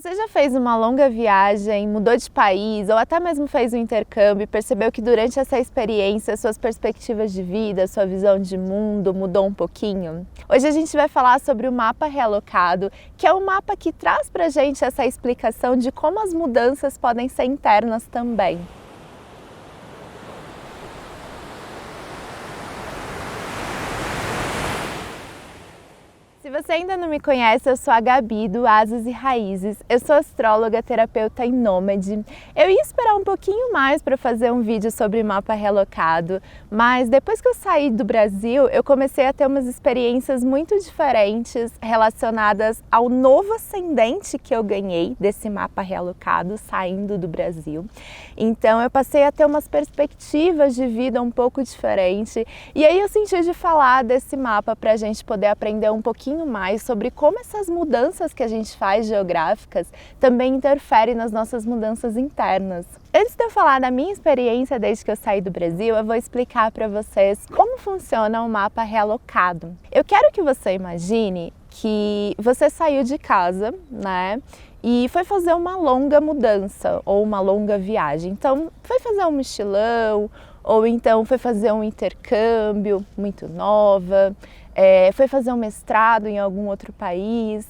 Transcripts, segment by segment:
Você já fez uma longa viagem, mudou de país ou até mesmo fez um intercâmbio e percebeu que durante essa experiência suas perspectivas de vida, sua visão de mundo mudou um pouquinho? Hoje a gente vai falar sobre o mapa realocado, que é um mapa que traz pra gente essa explicação de como as mudanças podem ser internas também. Se você ainda não me conhece, eu sou a Gabi do Asas e Raízes. Eu sou astróloga, terapeuta e nômade. Eu ia esperar um pouquinho mais para fazer um vídeo sobre mapa realocado, mas depois que eu saí do Brasil, eu comecei a ter umas experiências muito diferentes relacionadas ao novo ascendente que eu ganhei desse mapa realocado saindo do Brasil. Então eu passei a ter umas perspectivas de vida um pouco diferentes e aí eu senti de falar desse mapa para a gente poder aprender um pouquinho mais sobre como essas mudanças que a gente faz geográficas também interferem nas nossas mudanças internas. Antes de eu falar da minha experiência desde que eu saí do Brasil, eu vou explicar para vocês como funciona o mapa realocado. Eu quero que você imagine que você saiu de casa, né? E foi fazer uma longa mudança ou uma longa viagem. Então, foi fazer um mochilão ou então foi fazer um intercâmbio muito nova. Foi fazer um mestrado em algum outro país.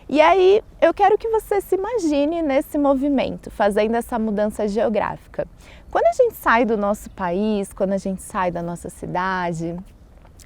E aí eu quero que você se imagine nesse movimento, fazendo essa mudança geográfica. Quando a gente sai do nosso país, quando a gente sai da nossa cidade,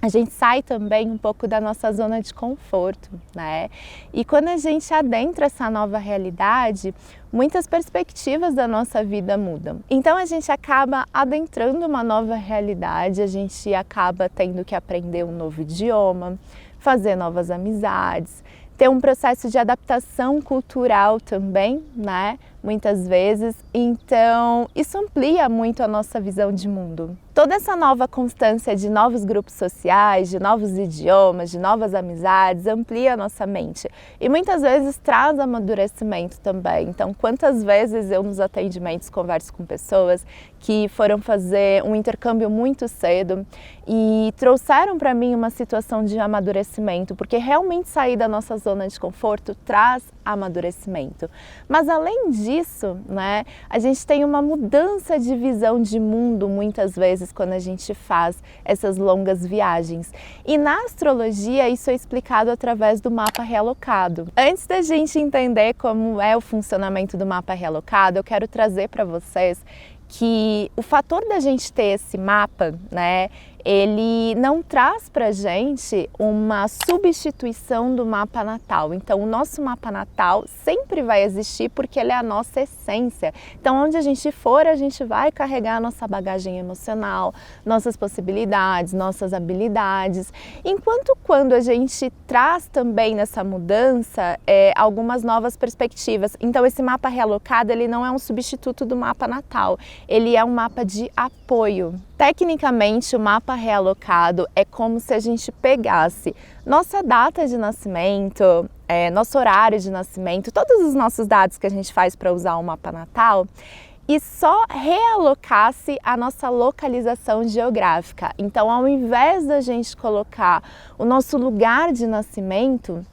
a gente sai também um pouco da nossa zona de conforto, né? E quando a gente adentra essa nova realidade, muitas perspectivas da nossa vida mudam. Então a gente acaba adentrando uma nova realidade, a gente acaba tendo que aprender um novo idioma, fazer novas amizades, ter um processo de adaptação cultural também, né? Muitas vezes. Então isso amplia muito a nossa visão de mundo. Toda essa nova constância de novos grupos sociais, de novos idiomas, de novas amizades, amplia a nossa mente e muitas vezes traz amadurecimento também. Então, quantas vezes eu nos atendimentos converso com pessoas que foram fazer um intercâmbio muito cedo e trouxeram para mim uma situação de amadurecimento, porque realmente sair da nossa zona de conforto traz amadurecimento. Mas além disso, né, a gente tem uma mudança de visão de mundo muitas vezes quando a gente faz essas longas viagens. E na astrologia isso é explicado através do mapa realocado. Antes da gente entender como é o funcionamento do mapa realocado, eu quero trazer para vocês que o fator da gente ter esse mapa, né, ele não traz pra gente uma substituição do mapa natal. Então o nosso mapa natal sempre vai existir porque ele é a nossa essência. Então onde a gente for, a gente vai carregar a nossa bagagem emocional, nossas possibilidades, nossas habilidades. Enquanto quando a gente traz também nessa mudança algumas novas perspectivas. Então esse mapa realocado, ele não é um substituto do mapa natal, ele é um mapa de apoio. Tecnicamente, o mapa realocado é como se a gente pegasse nossa data de nascimento, nosso horário de nascimento, todos os nossos dados que a gente faz para usar o mapa natal e só realocasse a nossa localização geográfica. Então, ao invés da gente colocar o nosso lugar de nascimento,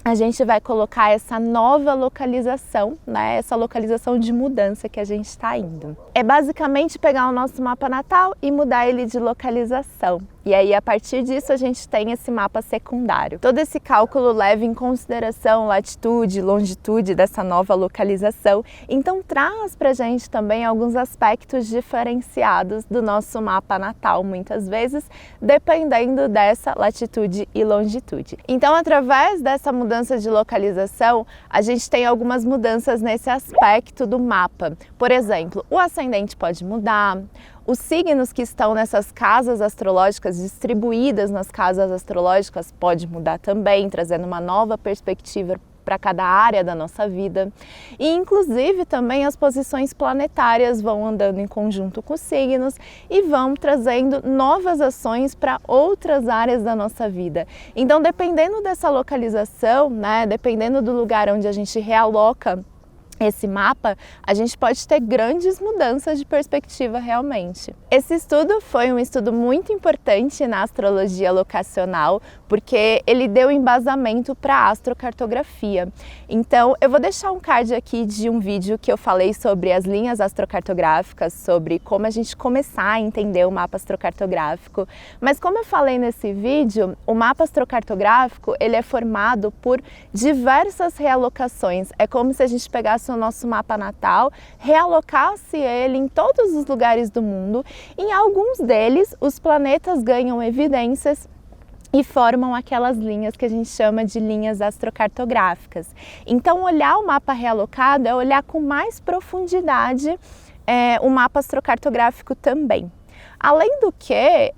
a gente vai colocar essa nova localização, né? Essa localização de mudança que a gente está indo. É basicamente pegar o nosso mapa natal e mudar ele de localização. E aí, a partir disso, a gente tem esse mapa secundário. Todo esse cálculo leva em consideração latitude, longitude dessa nova localização. Então, traz pra gente também alguns aspectos diferenciados do nosso mapa natal, muitas vezes, dependendo dessa latitude e longitude. Então, através dessa mudança de localização, a gente tem algumas mudanças nesse aspecto do mapa. Por exemplo, o ascendente pode mudar, os signos que estão nessas casas astrológicas, distribuídas nas casas astrológicas, pode mudar também, trazendo uma nova perspectiva para cada área da nossa vida. E inclusive também as posições planetárias vão andando em conjunto com os signos e vão trazendo novas ações para outras áreas da nossa vida. Então, dependendo dessa localização, né, dependendo do lugar onde a gente realoca esse mapa, a gente pode ter grandes mudanças de perspectiva realmente. Esse estudo foi um estudo muito importante na astrologia locacional, porque ele deu embasamento para a astrocartografia. Então, eu vou deixar um card aqui de um vídeo que eu falei sobre as linhas astrocartográficas, sobre como a gente começar a entender o mapa astrocartográfico. Mas como eu falei nesse vídeo, o mapa astrocartográfico, ele é formado por diversas realocações. É como se a gente pegasse o nosso mapa natal, realocasse ele em todos os lugares do mundo. Em alguns deles, os planetas ganham evidências e formam aquelas linhas que a gente chama de linhas astrocartográficas. Então, olhar o mapa realocado é olhar com mais profundidade o mapa astrocartográfico também. Além do que,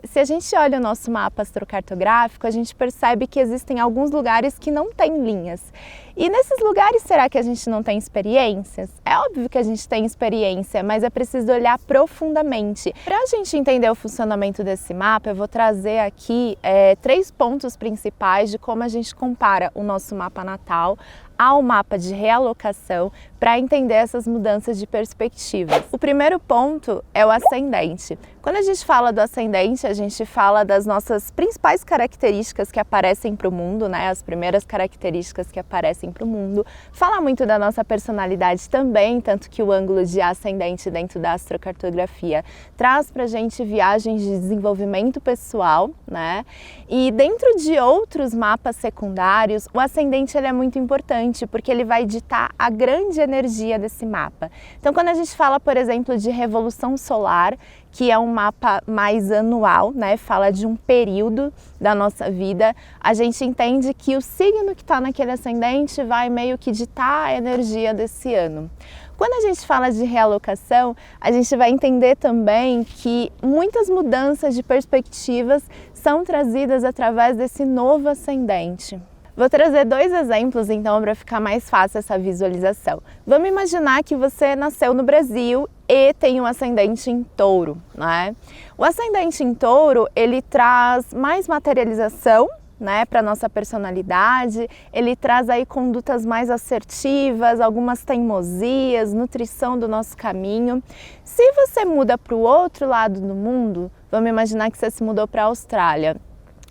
se a gente olha o nosso mapa astrocartográfico, a gente percebe que existem alguns lugares que não têm linhas. E nesses lugares, será que a gente não tem experiências? É óbvio que a gente tem experiência, mas é preciso olhar profundamente. Para a gente entender o funcionamento desse mapa, eu vou trazer aqui 3 pontos principais de como a gente compara o nosso mapa natal ao mapa de realocação para entender essas mudanças de perspectivas. O primeiro ponto é o ascendente. Quando a gente fala do ascendente, a gente fala das nossas principais características que aparecem para o mundo, né? As primeiras características que aparecem para o mundo. Fala muito da nossa personalidade também, tanto que o ângulo de ascendente dentro da astrocartografia traz para a gente viagens de desenvolvimento pessoal, né? E dentro de outros mapas secundários, o ascendente ele é muito importante, porque ele vai ditar a grande energia desse mapa. Então, quando a gente fala, por exemplo, de revolução solar, que é um mapa mais anual, né? Fala de um período da nossa vida, a gente entende que o signo que está naquele ascendente vai meio que ditar a energia desse ano. Quando a gente fala de realocação, a gente vai entender também que muitas mudanças de perspectivas são trazidas através desse novo ascendente. Vou trazer 2 exemplos, então, para ficar mais fácil essa visualização. Vamos imaginar que você nasceu no Brasil e tem um ascendente em touro, né? O ascendente em touro, ele traz mais materialização, né, para nossa personalidade, ele traz aí condutas mais assertivas, algumas teimosias, nutrição do nosso caminho. Se você muda para o outro lado do mundo, vamos imaginar que você se mudou para a Austrália.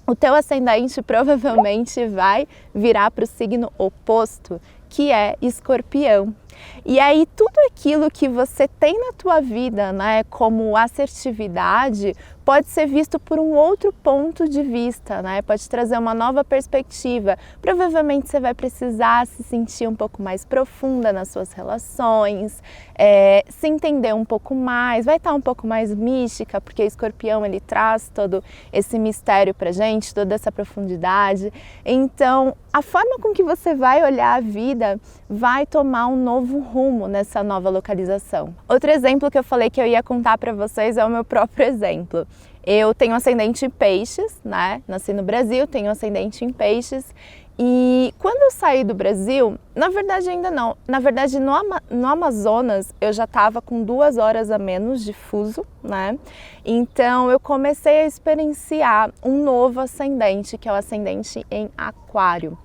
O teu ascendente provavelmente vai virar para o signo oposto, que é Escorpião. E aí tudo aquilo que você tem na tua vida, né, como assertividade, pode ser visto por um outro ponto de vista, né? Pode trazer uma nova perspectiva. Provavelmente você vai precisar se sentir um pouco mais profunda nas suas relações, se entender um pouco mais, vai estar um pouco mais mística, porque Escorpião ele traz todo esse mistério pra gente, toda essa profundidade. Então, a forma com que você vai olhar a vida vai tomar um novo rumo nessa nova localização. Outro exemplo que eu falei que eu ia contar para vocês é o meu próprio exemplo. Eu tenho ascendente em peixes, né? Nasci no Brasil, tenho ascendente em peixes. E quando eu saí do Brasil, na verdade ainda não. Na verdade no Amazonas eu já estava com 2 horas a menos de fuso, né? Então eu comecei a experienciar um novo ascendente, que é o ascendente em Aquário.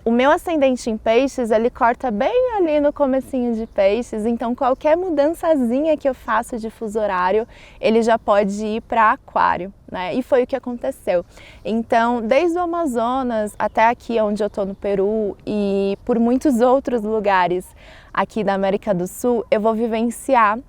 O meu ascendente em peixes, ele corta bem ali no comecinho de peixes, então qualquer mudançazinha que eu faço de fuso horário, ele já pode ir para Aquário, né? E foi o que aconteceu. Então, desde o Amazonas até aqui onde eu tô no Peru e por muitos outros lugares aqui da América do Sul, eu vou vivenciar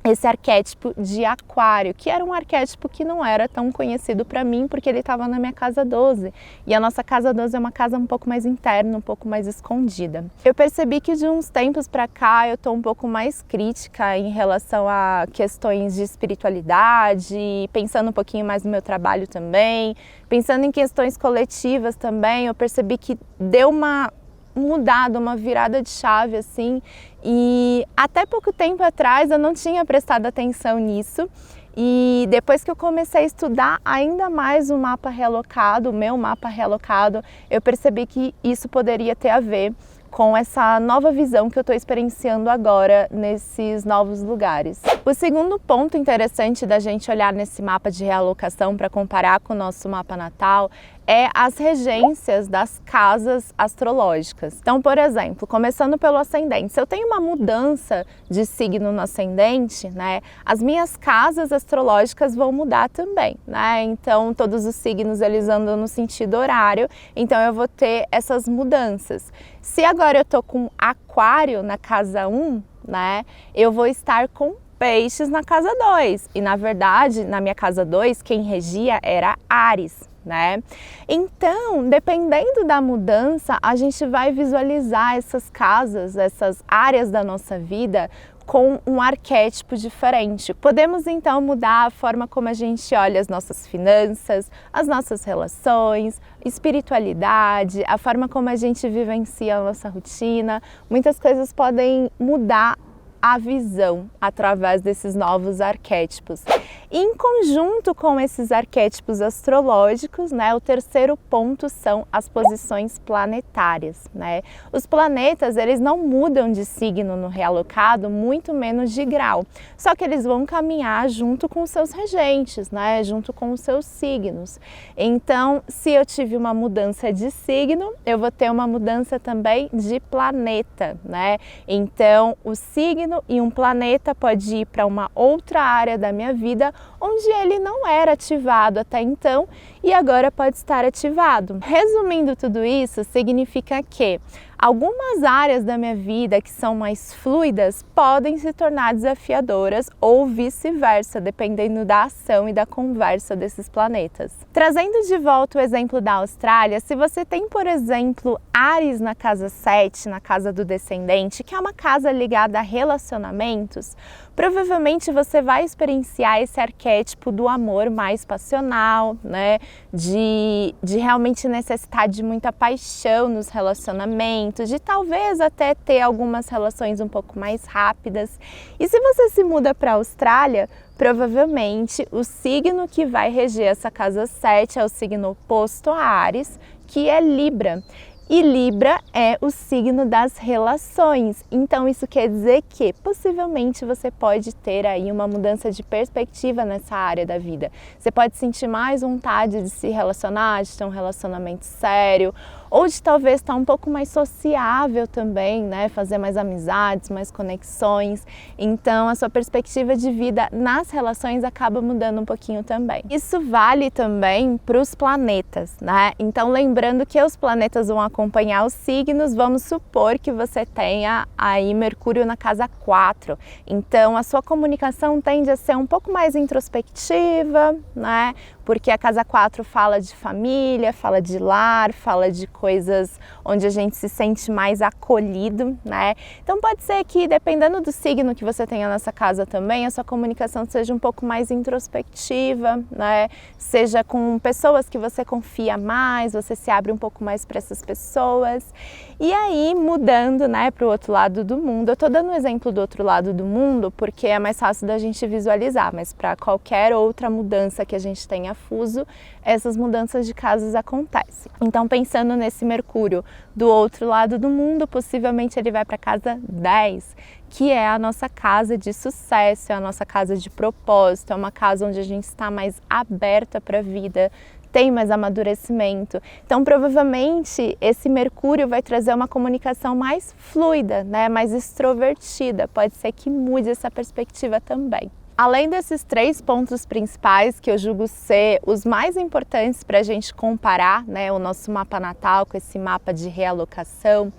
esse arquétipo de Aquário, que era um arquétipo que não era tão conhecido para mim, porque ele estava na minha casa 12. E a nossa casa 12 é uma casa um pouco mais interna, um pouco mais escondida. Eu percebi que de uns tempos para cá eu estou um pouco mais crítica em relação a questões de espiritualidade, pensando um pouquinho mais no meu trabalho também, pensando em questões coletivas também. Eu percebi que deu uma mudado, uma virada de chave assim, e até pouco tempo atrás eu não tinha prestado atenção nisso, e depois que eu comecei a estudar ainda mais o mapa realocado, o meu mapa realocado, eu percebi que isso poderia ter a ver com essa nova visão que eu estou experienciando agora nesses novos lugares. O segundo ponto interessante da gente olhar nesse mapa de realocação para comparar com o nosso mapa natal é as regências das casas astrológicas. Então, por exemplo, começando pelo ascendente, se eu tenho uma mudança de signo no ascendente, né, as minhas casas astrológicas vão mudar também, né? Então, todos os signos eles andam no sentido horário, então eu vou ter essas mudanças. Se agora eu tô com Aquário na casa 1, né, eu vou estar com Peixes na casa 2. E na verdade, na minha casa 2, quem regia era Áries, né? Então, dependendo da mudança, a gente vai visualizar essas casas, essas áreas da nossa vida com um arquétipo diferente. Podemos então mudar a forma como a gente olha as nossas finanças, as nossas relações, espiritualidade, a forma como a gente vivencia a nossa rotina. Muitas coisas podem mudar a visão através desses novos arquétipos. E em conjunto com esses arquétipos astrológicos, né, o terceiro ponto são as posições planetárias, né? Os planetas, eles não mudam de signo no realocado, muito menos de grau. Só que eles vão caminhar junto com os seus regentes, né, junto com os seus signos. Então, se eu tive uma mudança de signo, eu vou ter uma mudança também de planeta, né? Então, o signo e um planeta pode ir para uma outra área da minha vida onde ele não era ativado até então e agora pode estar ativado. Resumindo tudo isso, significa que algumas áreas da minha vida que são mais fluidas podem se tornar desafiadoras ou vice-versa, dependendo da ação e da conversa desses planetas. Trazendo de volta o exemplo da Austrália, se você tem, por exemplo, Áries na casa 7, na casa do descendente, que é uma casa ligada a relacionamentos, provavelmente você vai experienciar esse arquétipo do amor mais passional, né? De realmente necessitar de muita paixão nos relacionamentos, de talvez até ter algumas relações um pouco mais rápidas. E se você se muda para a Austrália, provavelmente o signo que vai reger essa casa 7 é o signo oposto a Áries, que é Libra. E Libra é o signo das relações, então isso quer dizer que possivelmente você pode ter aí uma mudança de perspectiva nessa área da vida. Você pode sentir mais vontade de se relacionar, de ter um relacionamento sério, ou de talvez estar um pouco mais sociável também, né? Fazer mais amizades, mais conexões. Então a sua perspectiva de vida nas relações acaba mudando um pouquinho também. Isso vale também para os planetas, né? Então lembrando que os planetas vão acompanhar os signos, vamos supor que você tenha aí Mercúrio na casa 4. Então a sua comunicação tende a ser um pouco mais introspectiva, né? Porque a casa 4 fala de família, fala de lar, fala de coisas onde a gente se sente mais acolhido, né? Então pode ser que, dependendo do signo que você tenha nessa casa também, a sua comunicação seja um pouco mais introspectiva, né? Seja com pessoas que você confia mais, você se abre um pouco mais para essas pessoas. E aí, mudando, né, para o outro lado do mundo, eu tô dando um exemplo do outro lado do mundo porque é mais fácil da gente visualizar, mas para qualquer outra mudança que a gente tenha fuso, essas mudanças de casas acontecem. Então, pensando nesse Mercúrio do outro lado do mundo, possivelmente ele vai para a casa 10, que é a nossa casa de sucesso, é a nossa casa de propósito, é uma casa onde a gente está mais aberta para a vida, tem mais amadurecimento. Então, provavelmente, esse Mercúrio vai trazer uma comunicação mais fluida, né? Mais extrovertida. Pode ser que mude essa perspectiva também. Além desses 3 pontos principais que eu julgo ser os mais importantes para a gente comparar, né, o nosso mapa natal com esse mapa de realocação,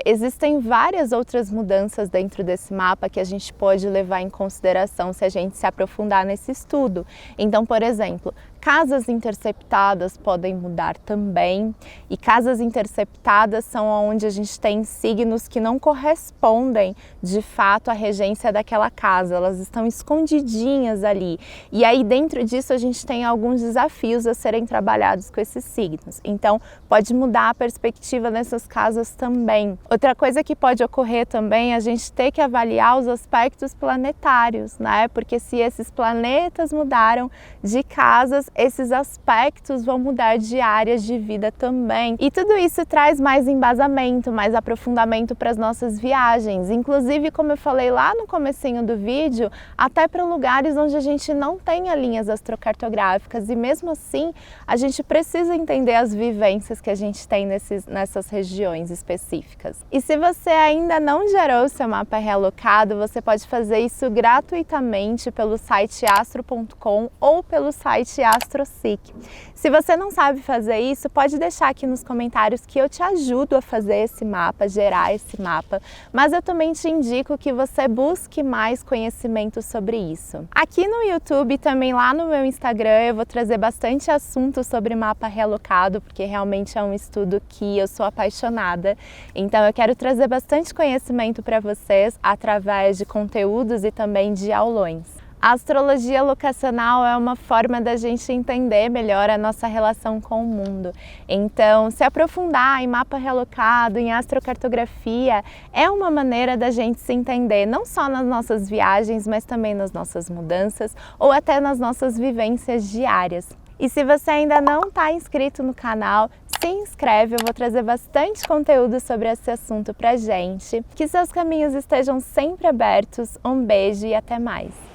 existem várias outras mudanças dentro desse mapa que a gente pode levar em consideração se a gente se aprofundar nesse estudo. Então, por exemplo, casas interceptadas podem mudar também, e casas interceptadas são onde a gente tem signos que não correspondem de fato à regência daquela casa, elas estão escondidinhas ali, e aí dentro disso a gente tem alguns desafios a serem trabalhados com esses signos, então pode mudar a perspectiva nessas casas também. Outra coisa que pode ocorrer também é a gente ter que avaliar os aspectos planetários, né? Porque se esses planetas mudaram de casas, esses aspectos vão mudar de áreas de vida também. E tudo isso traz mais embasamento, mais aprofundamento para as nossas viagens. Inclusive, como eu falei lá no comecinho do vídeo, até para lugares onde a gente não tenha linhas astrocartográficas, e mesmo assim a gente precisa entender as vivências que a gente tem nessas regiões específicas. E se você ainda não gerou seu mapa realocado, você pode fazer isso gratuitamente pelo site astro.com ou pelo site AstroSeek. Se você não sabe fazer isso, pode deixar aqui nos comentários que eu te ajudo a fazer esse mapa, gerar esse mapa, mas eu também te indico que você busque mais conhecimento sobre isso. Aqui no YouTube e também lá no meu Instagram eu vou trazer bastante assunto sobre mapa realocado, porque realmente é um estudo que eu sou apaixonada, então eu quero trazer bastante conhecimento para vocês através de conteúdos e também de aulões. A astrologia locacional é uma forma da gente entender melhor a nossa relação com o mundo. Então, se aprofundar em mapa realocado, em astrocartografia, é uma maneira da gente se entender não só nas nossas viagens, mas também nas nossas mudanças ou até nas nossas vivências diárias. E se você ainda não está inscrito no canal, se inscreve, eu vou trazer bastante conteúdo sobre esse assunto pra gente. Que seus caminhos estejam sempre abertos. Um beijo e até mais!